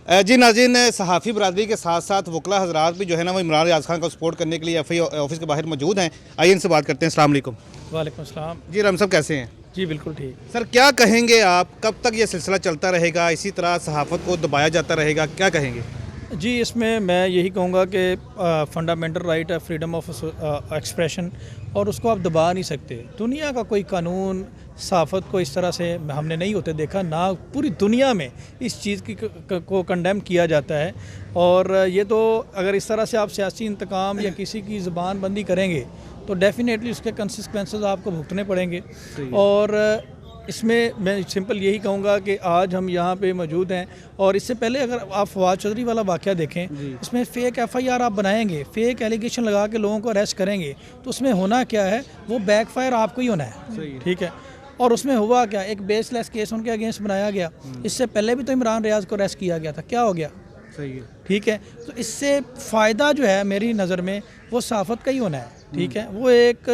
जी नाज़रीन, सहाफ़ी बरादरी के साथ साथ वकला हज़रात भी जो है ना वो इमरान रियाज़ खान को सपोर्ट करने के लिए एफ आई ऑफिस के बाहर मौजूद हैं। आइए इनसे बात करते हैं। अस्सलाम वालेकुम। वालेकुम सलाम। जी राम साहब कैसे हैं? जी बिल्कुल ठीक। सर क्या कहेंगे आप, कब तक ये सिलसिला चलता रहेगा, इसी तरह सहाफ़त को दबाया जाता रहेगा, क्या कहेंगे? जी इसमें मैं यही कहूँगा कि फंडामेंटल राइट है फ्रीडम ऑफ एक्सप्रेशन, और उसको आप दबा नहीं सकते। दुनिया का कोई कानून सहाफ़त को इस तरह से हमने नहीं होते देखा, ना पूरी दुनिया में इस चीज़ की को कंडेम किया जाता है। और ये तो अगर इस तरह से आप सियासी इंतकाम या किसी की ज़बान बंदी करेंगे तो डेफिनेटली उसके कंसिक्वेंसेस आपको भुगतने पड़ेंगे। और इसमें मैं सिंपल यही कहूँगा कि आज हम यहाँ पे मौजूद हैं, और इससे पहले अगर आप फवाद चौधरी वाला वाक़या देखें, इसमें फ़ेक FIR आप बनाएंगे, फ़ेक एलिगेशन लगा के लोगों को अरेस्ट करेंगे, तो उसमें होना क्या है, वो बैकफायर आपको ही होना है। ठीक है। और उसमें हुआ क्या, एक बेसलेस केस उनके अगेंस्ट बनाया गया। इससे पहले भी तो इमरान रियाज़ को अरेस्ट किया गया था, क्या हो गया? सही है। ठीक है। तो इससे फ़ायदा जो है मेरी नज़र में वो सहाफ़त का ही होना है। ठीक है। वो एक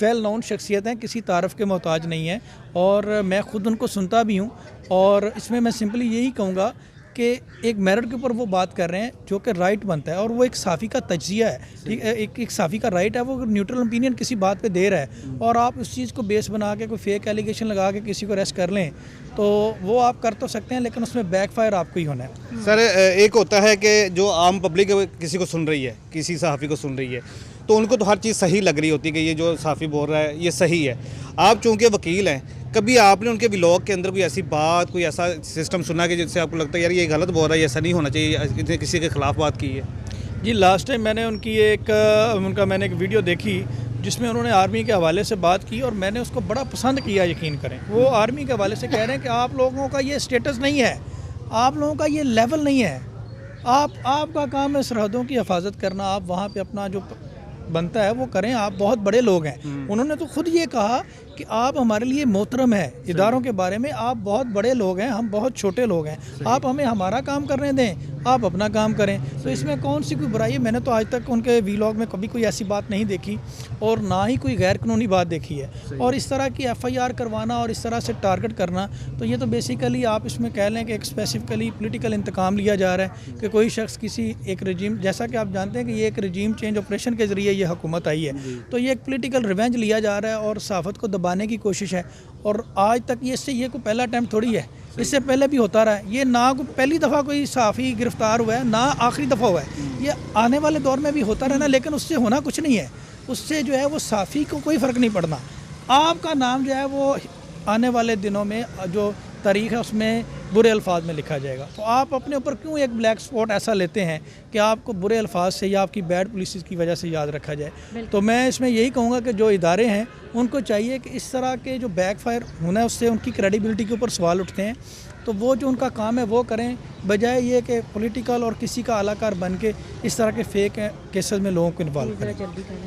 वेल नोन शख्सियत हैं, किसी तारफ़ के मोहताज नहीं है, और मैं ख़ुद उनको सुनता भी हूँ। और इसमें मैं सिंपली यही कहूँगा कि एक मेरिट के ऊपर वो बात कर रहे हैं जो कि राइट बनता है, और वो एक साफ़ी का तज्ज़िया है। ठीक है। एक साफ़ी का राइट है, वो न्यूट्रल ओपिनियन किसी बात पे दे रहा है, और आप उस चीज़ को बेस बना के कोई फेक एलिगेशन लगा के किसी को अरेस्ट कर लें, तो वो आप कर तो सकते हैं, लेकिन उसमें बैकफायर आपको ही होना है। सर एक होता है कि जो आम पब्लिक किसी को सुन रही है, किसी सहाफ़ी को सुन रही है, तो उनको तो हर चीज़ सही लग रही होती है कि ये जो सहाफ़ी बोल रहा है ये सही है। आप चूँकि वकील हैं, कभी आपने उनके व्लॉग के अंदर कोई ऐसी बात, कोई ऐसा सिस्टम सुना कि जिससे आपको लगता है यार ये गलत बोल रहा है, ऐसा नहीं होना चाहिए, किसी के ख़िलाफ़ बात की है? जी लास्ट टाइम मैंने मैंने एक वीडियो देखी जिसमें उन्होंने आर्मी के हवाले से बात की, और मैंने उसको बड़ा पसंद किया। यकीन करें, वो आर्मी के हवाले से कह रहे हैं कि आप लोगों का ये स्टेटस नहीं है, आप लोगों का ये लेवल नहीं है, आपका काम है सरहदों की हिफाजत करना, आप वहाँ पे अपना जो बनता है वो करें, आप बहुत बड़े लोग हैं। उन्होंने तो खुद ये कहा कि आप हमारे लिए मोहतरम हैं, इदारों के बारे में आप बहुत बड़े लोग हैं, हम बहुत छोटे लोग हैं, आप हमें हमारा काम करने दें, आप अपना काम करें। तो इसमें कौन सी कोई बुराई है? मैंने तो आज तक उनके व्लॉग में कभी कोई ऐसी बात नहीं देखी, और ना ही कोई गैर कानूनी बात देखी है। और इस तरह की FIR करवाना और इस तरह से टारगेट करना, तो ये तो बेसिकली आप इसमें कह लें कि एक स्पेसिफिकली पॉलिटिकल इंतकाम लिया जा रहा है कि कोई शख्स किसी एक रजीम, जैसा कि आप जानते हैं कि ये एक रजीम चेंज ऑपरेशन के ज़रिए ये हुकूमत आई है, तो ये एक पॉलिटिकल रिवेंज लिया जा रहा है और सहाफ़त को दबाने की कोशिश है। और आज तक ये कोई पहला अटैम्प्ट थोड़ी है, इससे पहले भी होता रहा है। ये ना कोई पहली दफ़ा कोई सहाफ़ी गिरफ़्तार हुआ है, ना आखिरी दफ़ा हुआ है, ये आने वाले दौर में भी होता रहना, लेकिन उससे होना कुछ नहीं है। उससे जो है वो सहाफ़ी को कोई फ़र्क नहीं पड़ना। आपका नाम जो है वो आने वाले दिनों में जो तारीख़ है उसमें बुरे अल्फाज में लिखा जाएगा। तो आप अपने ऊपर क्यों एक ब्लैक स्पॉट ऐसा लेते हैं कि आपको बुरे अल्फाज से या आपकी बैड पॉलिसीज़ की वजह से याद रखा जाए? तो मैं इसमें यही कहूँगा कि जो इदारे हैं उनको चाहिए कि इस तरह के जो बैकफायर होना है उससे उनकी क्रेडिबिलिटी के ऊपर सवाल उठते हैं, तो वो जो उनका काम है वो करें, बजाय ये कि पॉलिटिकल और किसी का अलाकार बन के इस तरह के फेक केसेस में लोगों को इन्वॉल्व करें।